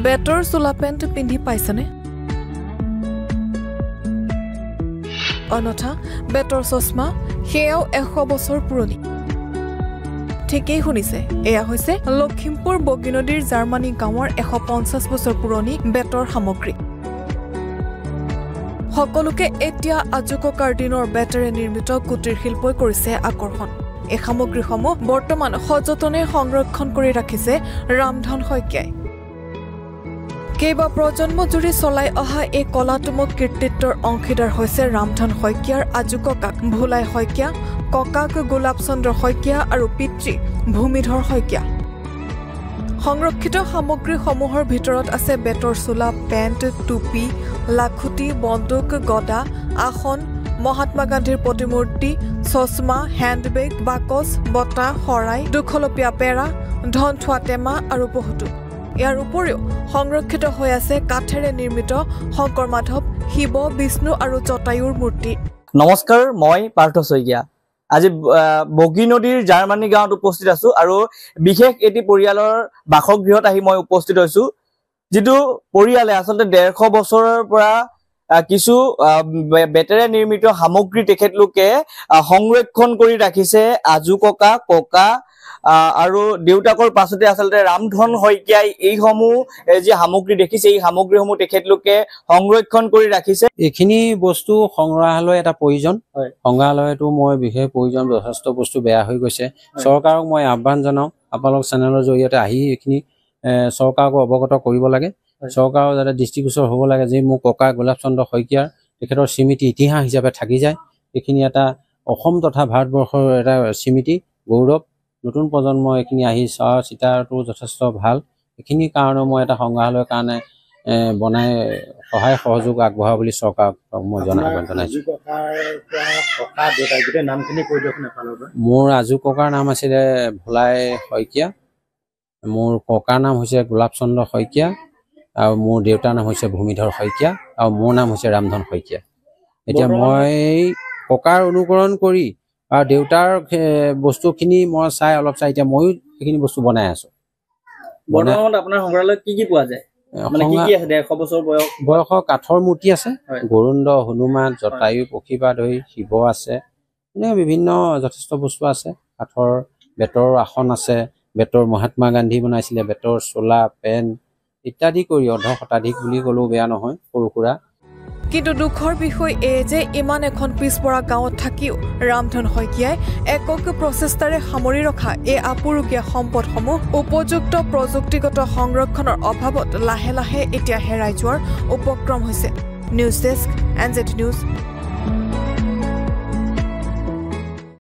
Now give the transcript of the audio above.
বেটৰ চোলা pant পিন্ধি পাইছেনে? অনথা বেটৰ চশমা সেয়াও 100 বছৰ পুৰণি। ঠিকেই শুনিছে, এয়া হৈছে লখিমপুৰ বগীনদীৰ জাৰ্মানী গাঁৱৰ 150 বছৰ পুৰণি বেটৰ সামগ্ৰী। সকলোকে এতিয়া আজুককাৰ দিনৰ বেটেৰে নিৰ্মিত কুটিৰ শিল্পই কৰিছে আকৰ্ষণ। এই সামগ্ৰীসমূহ বৰ্তমান সযতনে সংৰক্ষণ কৰি ৰাখিছে ৰামধন শইকীয়াই। কেইবা প্ৰজন্ম জুৰি চলাই অহা এই কলাত্মক কীৰ্তিত্বৰ অংশীদাৰ হৈছে ৰামধন শইকীয়াৰ আজু ককাক ভোলাই শইকীয়া, ককাক গোলাপ চন্দ্ৰ শইকীয়া আৰু পিতৃ ভূমিধৰ শইকীয়া। সংৰক্ষিত সামগ্ৰীসমূহৰ ভিতৰত আছে বেটৰ চোলা, পেণ্ট, টুপি, লাখুটি, বন্দুক, গদা, আসন, মহাত্মা গান্ধীৰ প্ৰতিমূৰ্তি, চশমা, হেণ্ডবেগ, বাকচ, বঁটা, শৰাই, দুখলপীয়া পেৰা, ধন থোৱা টেমা আৰু বহুতো। ইয়াৰ উপৰিও সংৰক্ষিত হৈ আছে কাঠেৰে নিৰ্মিত শংকৰ মাধৱ, শিৱ, বিষ্ণু আৰু জটায়ুৰ মূৰ্তি। নমস্কাৰ, মই পাৰ্থ শইকীয়া। আজি বগীনদীৰ জাৰ্মানী গাঁৱত উপস্থিত আছো আৰু বিশেষ এটি পৰিয়ালৰ বাসগৃহত আহি মই উপস্থিত হৈছো, যিটো পৰিয়ালে আচলতে 150 বছৰৰ পৰা কিছু বেটেৰে নিৰ্মিত সামগ্ৰী তেখেতলোকে সংৰক্ষণ কৰি ৰাখিছে। আজু ককা, ককা আৰু দেউতাকৰ পাছতে আচলতে ৰামধন শইকীয়াই এইসমূহ যি সামগ্ৰী দেখিছে, এই সামগ্ৰীসমূহ তেখেতলোকে সংৰক্ষণ কৰি ৰাখিছে। এইখিনি বস্তু সংগ্ৰহালয় এটা প্ৰয়োজন। সংগ্ৰহালয়টো মই বিশেষ প্ৰয়োজন, যথেষ্ট বস্তু বেয়া হৈ গৈছে। চৰকাৰক মই আহ্বান জনাওঁ, আপোনালোক চেনেলৰ জৰিয়তে আহি এইখিনি চৰকাৰক অৱগত কৰিব লাগে। চৰকাৰৰ যাতে দৃষ্টিগোচৰ হ'ব লাগে যে মোৰ ককা গোলাপ চন্দ্ৰ শইকীয়াৰ তেখেতৰ স্মৃতি ইতিহাস হিচাপে থাকি যায়। এইখিনি এটা অসম তথা ভাৰতবৰ্ষৰ এটা স্মৃতি, গৌৰৱ। নতুন প্ৰজন্ম এইখিনি আহি চোৱা চিতাটো যথেষ্ট ভাল। এইখিনি কাৰণে মই এটা সংগ্ৰহালয়ৰ কাৰণে বনাই সহায় সহযোগ আগবঢ়া বুলি চৰকাৰক মই জনাইছোঁ। মোৰ আজু ককাৰ নাম আছিলে ভোলাই শইকীয়া, মোৰ ককাৰ নাম হৈছে গোলাপ চন্দ্ৰ শইকীয়া আৰু মোৰ দেউতাৰ নাম হৈছে ভূমিধৰ শইকীয়া আৰু মোৰ নাম হৈছে ৰামধন শইকীয়া। এতিয়া মই ককাৰ অনুকৰণ কৰি আৰু দেউতাৰ বস্তুখিনি মই অলপ চাই এতিয়া ময়ো সেইখিনি বস্তু বনাই আছো। বৰ্তমানত আপোনাৰ সংগ্ৰহালয়ত কি পোৱা যায়? কি আছে? 150 বছৰ বয়সৰ কাঠৰ মূৰ্তি আছে, গৰুণ্ড, হনুমান, জটায়ু পক্ষীৰ ধৰি শিৱ আছে, এনেকৈ বিভিন্ন যথেষ্ট বস্তু আছে। কাঠৰ বেতৰ আসন আছে, বেতৰ মহাত্মা গান্ধী বনাইছিলে, বেতৰ চোলা, পেণ্ট ইত্যাদি কৰি অৰ্ধ শতাধিক বুলি ক'লেও বেয়া নহয়, সৰু সুৰা। কিন্তু দুখৰ বিষয় এই যে ইমান এখন পিছপৰা গাঁৱত থাকিও ৰামধন শইকীয়াই একক প্ৰচেষ্টাৰে সামৰি ৰখা এই আপুৰুগীয়া সম্পদসমূহ উপযুক্ত প্ৰযুক্তিগত সংৰক্ষণৰ অভাৱত লাহে লাহে এতিয়া হেৰাই যোৱাৰ উপক্ৰম হৈছে। News desk, NZ news.